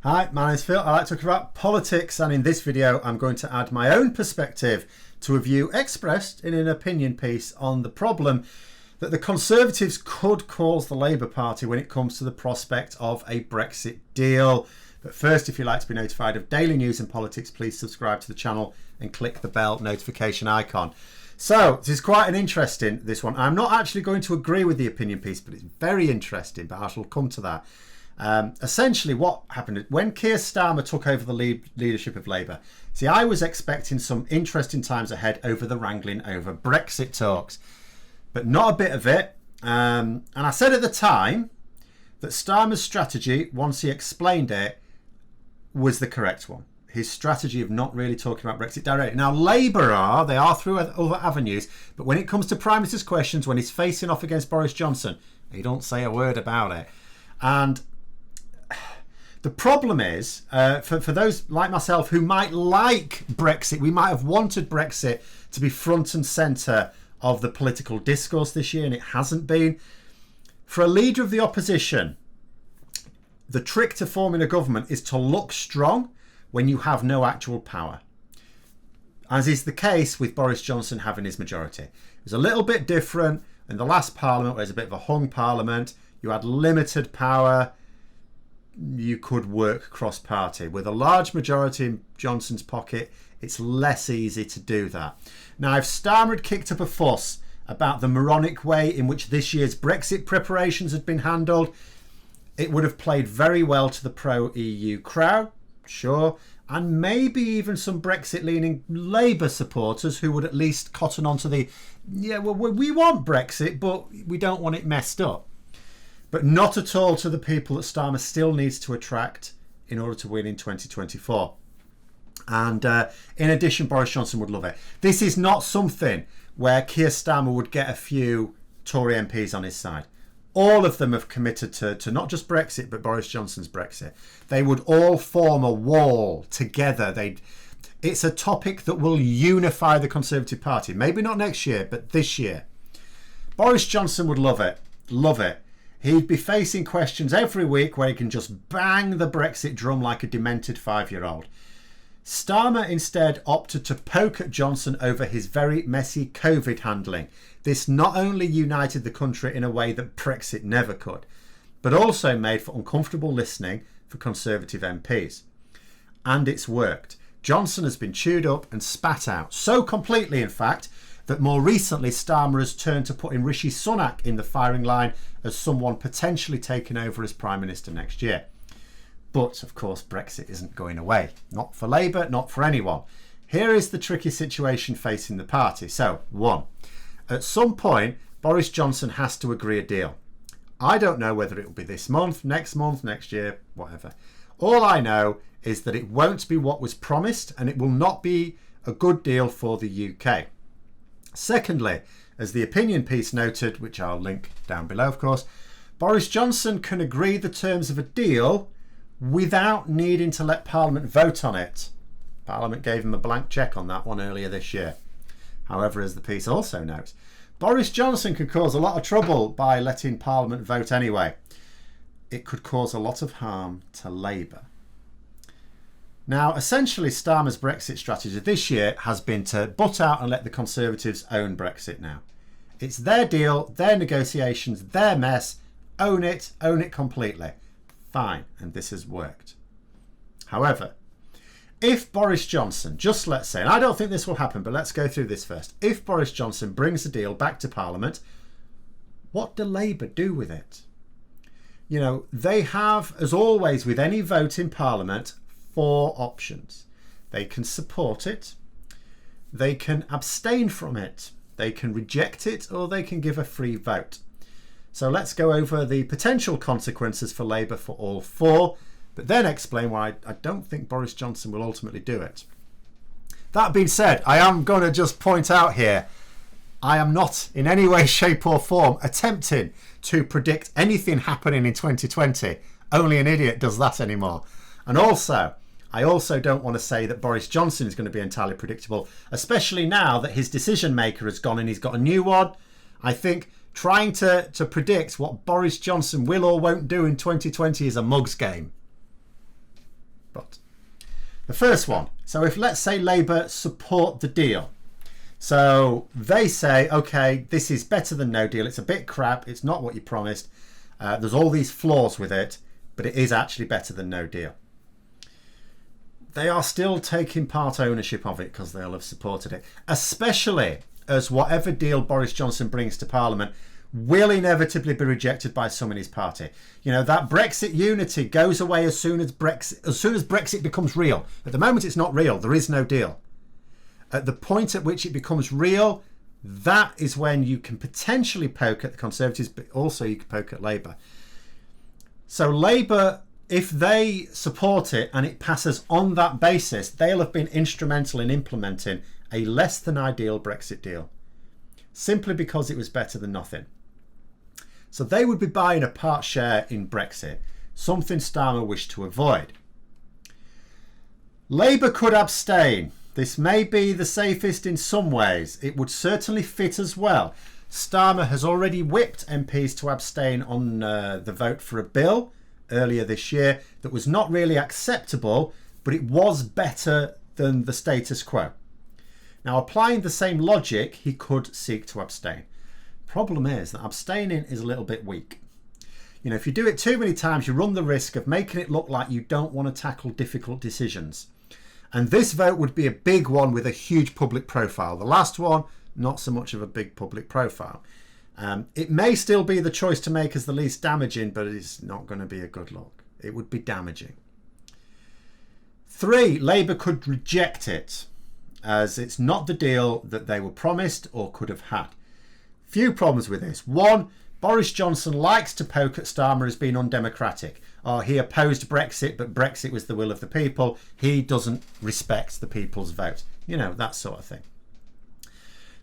Hi, my name's Phil. I like to talk about politics, and in this video I'm going to add my own perspective to a view expressed in an opinion piece on the problem that the Conservatives could cause the Labour Party when it comes to the prospect of a Brexit deal. But first, if you'd like to be notified of daily news and politics, please subscribe to the channel and click the bell notification icon. So, this is quite an interesting, this one. I'm not actually going to agree with the opinion piece, but it's very interesting, but I shall come to that. Essentially what happened when Keir Starmer took over the leadership of Labour. See, I was expecting some interesting times ahead over the wrangling over Brexit talks, but not a bit of it. And I said at the time that Starmer's strategy, once he explained it, was the correct one. His strategy of not really talking about Brexit directly. Now, Labour they are through other avenues, but when it comes to Prime Minister's questions, when he's facing off against Boris Johnson, he don't say a word about it. And the problem is, for those like myself who might like Brexit, we might have wanted Brexit to be front and centre of the political discourse this year, and it hasn't been. For a leader of the opposition, the trick to forming a government is to look strong when you have no actual power, as is the case with Boris Johnson having his majority. It was a little bit different in the last parliament, where it was a bit of a hung parliament. You had limited power. You could work cross-party. With a large majority in Johnson's pocket, it's less easy to do that. Now, if Starmer had kicked up a fuss about the moronic way in which this year's Brexit preparations had been handled, it would have played very well to the pro-EU crowd, sure, and maybe even some Brexit-leaning Labour supporters who would at least cotton onto the, yeah, well, we want Brexit, but we don't want it messed up. But not at all to the people that Starmer still needs to attract in order to win in 2024. And in addition, Boris Johnson would love it. This is not something where Keir Starmer would get a few Tory MPs on his side. All of them have committed to not just Brexit, but Boris Johnson's Brexit. They would all form a wall together. It's a topic that will unify the Conservative Party. Maybe not next year, but this year. Boris Johnson would love it. Love it. He'd be facing questions every week where he can just bang the Brexit drum like a demented 5-year-old. Starmer instead opted to poke at Johnson over his very messy COVID handling. This not only united the country in a way that Brexit never could, but also made for uncomfortable listening for Conservative MPs. And it's worked. Johnson has been chewed up and spat out, so completely in fact, that more recently Starmer has turned to putting Rishi Sunak in the firing line as someone potentially taking over as Prime Minister next year. But of course Brexit isn't going away. Not for Labour, not for anyone. Here is the tricky situation facing the party. So, 1. At some point Boris Johnson has to agree a deal. I don't know whether it will be this month, next year, whatever. All I know is that it won't be what was promised, and it will not be a good deal for the UK. Secondly, as the opinion piece noted, which I'll link down below of course, Boris Johnson can agree the terms of a deal without needing to let Parliament vote on it. Parliament gave him a blank cheque on that one earlier this year. However, as the piece also notes, Boris Johnson could cause a lot of trouble by letting Parliament vote anyway. It could cause a lot of harm to Labour. Now, essentially, Starmer's Brexit strategy this year has been to butt out and let the Conservatives own Brexit now. It's their deal, their negotiations, their mess. Own it completely. Fine, and this has worked. However, if Boris Johnson, just let's say, and I don't think this will happen, but let's go through this first. If Boris Johnson brings the deal back to Parliament, what do Labour do with it? You know, they have, as always with any vote in Parliament, 4 options. They can support it, they can abstain from it, they can reject it, or they can give a free vote. So let's go over the potential consequences for Labour for all 4, but then explain why I don't think Boris Johnson will ultimately do it. That being said, I am going to just point out here, I am not in any way, shape or form attempting to predict anything happening in 2020. Only an idiot does that anymore. And also, I also don't want to say that Boris Johnson is going to be entirely predictable, especially now that his decision maker has gone and he's got a new one. I think trying to predict what Boris Johnson will or won't do in 2020 is a mug's game. But the first one, so if let's say Labour support the deal, so they say, okay, this is better than no deal, it's a bit crap, it's not what you promised, there's all these flaws with it, but it is actually better than no deal. They are still taking part ownership of it because they'll have supported it, especially as whatever deal Boris Johnson brings to Parliament will inevitably be rejected by some in his party. You know, that Brexit unity goes away as soon as Brexit becomes real. At the moment, it's not real. There is no deal. At the point at which it becomes real, that is when you can potentially poke at the Conservatives, but also you can poke at Labour. So Labour, if they support it and it passes on that basis, they'll have been instrumental in implementing a less than ideal Brexit deal, simply because it was better than nothing. So they would be buying a part share in Brexit, something Starmer wished to avoid. Labour could abstain. This may be the safest in some ways. It would certainly fit as well. Starmer has already whipped MPs to abstain on the vote for a bill earlier this year that was not really acceptable, but it was better than the status quo. Now, applying the same logic, he could seek to abstain. Problem is that abstaining is a little bit weak. You know, if you do it too many times, you run the risk of making it look like you don't want to tackle difficult decisions. And this vote would be a big one with a huge public profile. The last one, not so much of a big public profile. It may still be the choice to make as the least damaging, but it's not going to be a good look. It would be damaging. 3, Labour could reject it, as it's not the deal that they were promised or could have had. Few problems with this. 1, Boris Johnson likes to poke at Starmer as being undemocratic. Oh, he opposed Brexit, but Brexit was the will of the people. He doesn't respect the people's vote. You know, that sort of thing.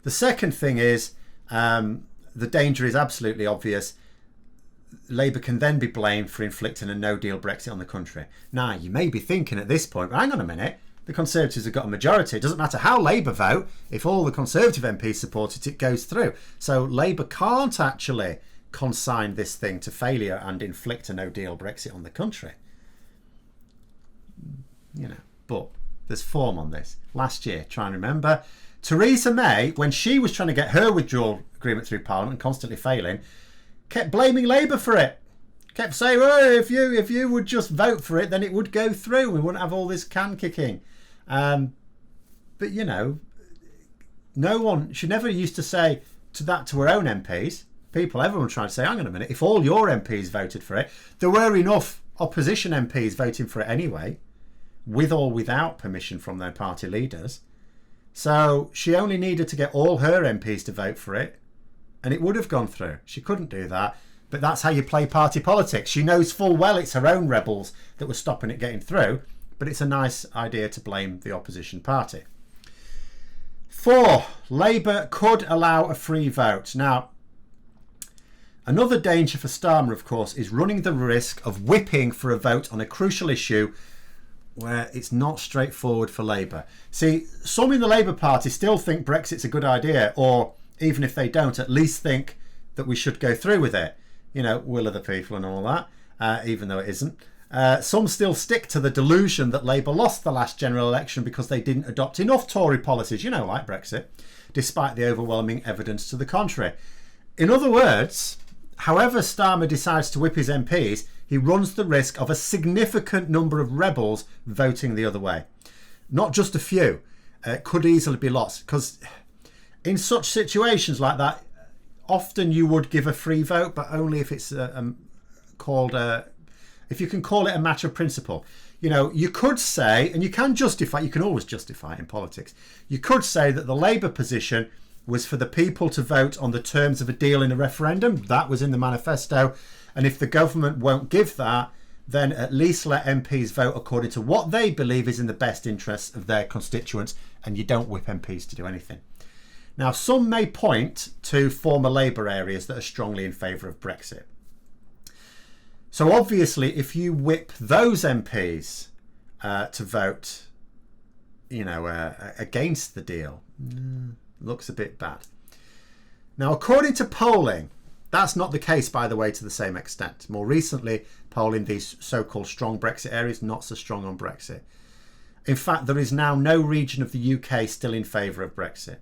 The second thing is, the danger is absolutely obvious. Labour can then be blamed for inflicting a no-deal Brexit on the country. Now, you may be thinking at this point, hang on a minute, the Conservatives have got a majority. It doesn't matter how Labour vote. If all the Conservative MPs support it, it goes through. So Labour can't actually consign this thing to failure and inflict a no-deal Brexit on the country. You know, but there's form on this. Last year, try and remember, Theresa May, when she was trying to get her withdrawal agreement through Parliament and constantly failing, kept blaming Labour for it. Kept saying, oh, if you would just vote for it, then it would go through. We wouldn't have all this can kicking. But, you know, she never used to say to her own MPs. Everyone tried to say, hang on a minute, if all your MPs voted for it, there were enough opposition MPs voting for it anyway, with or without permission from their party leaders. So she only needed to get all her MPs to vote for it, and it would have gone through. She couldn't do that. But that's how you play party politics. She knows full well it's her own rebels that were stopping it getting through, but it's a nice idea to blame the opposition party. 4, Labour could allow a free vote. Now, another danger for Starmer, of course, is running the risk of whipping for a vote on a crucial issue where it's not straightforward for Labour. See, some in the Labour Party still think Brexit's a good idea, or even if they don't, at least think that we should go through with it. You know, will of the people and all that, even though it isn't. Some still stick to the delusion that Labour lost the last general election because they didn't adopt enough Tory policies, you know, like Brexit, despite the overwhelming evidence to the contrary. In other words, however Starmer decides to whip his MPs, he runs the risk of a significant number of rebels voting the other way. Not just a few. Could easily be lost. Because in such situations like that, often you would give a free vote, but only if it's if you can call it a matter of principle. You know, you could say, and you can always justify it in politics. You could say that the Labour position was for the people to vote on the terms of a deal in a referendum. That was in the manifesto. And if the government won't give that, then at least let MPs vote according to what they believe is in the best interests of their constituents, and you don't whip MPs to do anything. Now, some may point to former Labour areas that are strongly in favour of Brexit. So obviously, if you whip those MPs to vote, you know, against the deal, looks a bit bad. Now, according to polling, That's not the case, by the way, to the same extent. More recently, polling these so-called strong Brexit areas, not so strong on Brexit. In fact, there is now no region of the UK still in favour of Brexit.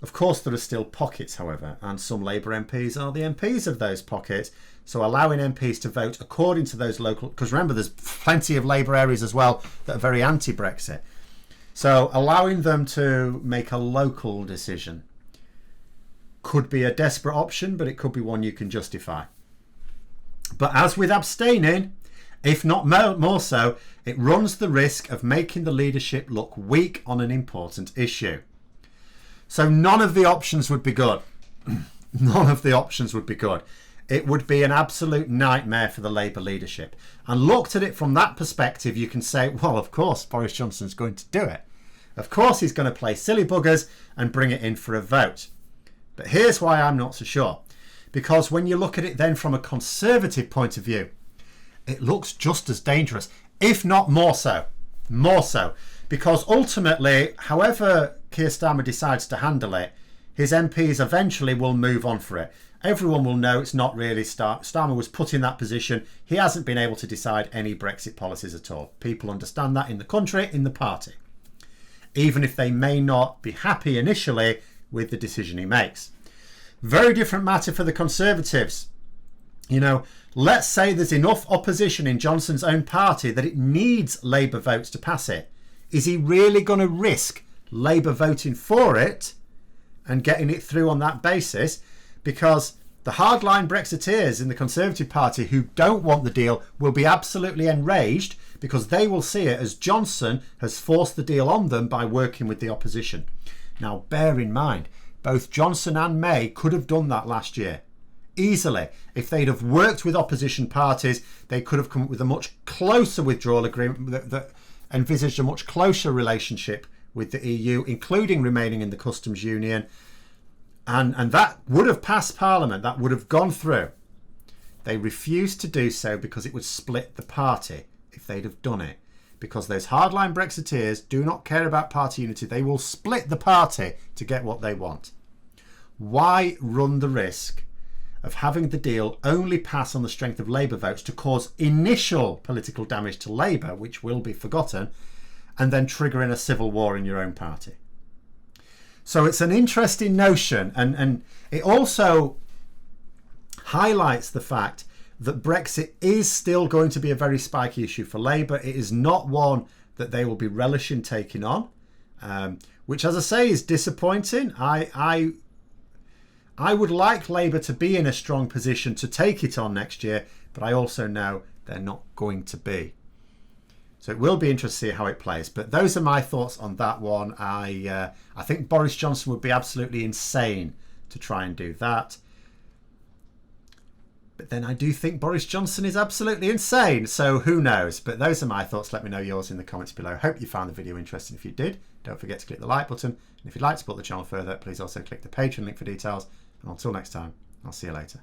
Of course, there are still pockets, however, and some Labour MPs are the MPs of those pockets. So allowing MPs to vote according to those local... Because remember, there's plenty of Labour areas as well that are very anti-Brexit. So allowing them to make a local decision could be a desperate option, but it could be one you can justify. But as with abstaining, if not more so, it runs the risk of making the leadership look weak on an important issue. So none of the options would be good. None of the options would be good. It would be an absolute nightmare for the Labour leadership. And looked at it from that perspective, you can say, well, of course, Boris Johnson's going to do it. Of course, he's going to play silly buggers and bring it in for a vote. But here's why I'm not so sure. Because when you look at it then from a Conservative point of view, it looks just as dangerous, if not more so. More so. Because ultimately, however Keir Starmer decides to handle it, his MPs eventually will move on for it. Everyone will know it's not really Starmer was put in that position. He hasn't been able to decide any Brexit policies at all. People understand that in the country, in the party. Even if they may not be happy initially with the decision he makes. Very different matter for the Conservatives. You know, let's say there's enough opposition in Johnson's own party that it needs Labour votes to pass it. Is he really going to risk Labour voting for it and getting it through on that basis? Because the hardline Brexiteers in the Conservative Party who don't want the deal will be absolutely enraged because they will see it as Johnson has forced the deal on them by working with the opposition. Now, bear in mind, both Johnson and May could have done that last year. Easily. If they'd have worked with opposition parties, they could have come up with a much closer withdrawal agreement that envisaged a much closer relationship with the EU, including remaining in the customs union. And that would have passed Parliament. That would have gone through. They refused to do so because it would split the party if they'd have done it. Because those hardline Brexiteers do not care about party unity. They will split the party to get what they want. Why run the risk of having the deal only pass on the strength of Labour votes to cause initial political damage to Labour, which will be forgotten, and then triggering a civil war in your own party? So it's an interesting notion, and it also highlights the fact that Brexit is still going to be a very spiky issue for Labour. It is not one that they will be relishing taking on, which, as I say, is disappointing. I would like Labour to be in a strong position to take it on next year, but I also know they're not going to be. So it will be interesting to see how it plays. But those are my thoughts on that one. I think Boris Johnson would be absolutely insane to try and do that. But then I do think Boris Johnson is absolutely insane. So who knows? But those are my thoughts. Let me know yours in the comments below. Hope you found the video interesting. If you did, don't forget to click the like button. And if you'd like to support the channel further, please also click the Patreon link for details. And until next time, I'll see you later.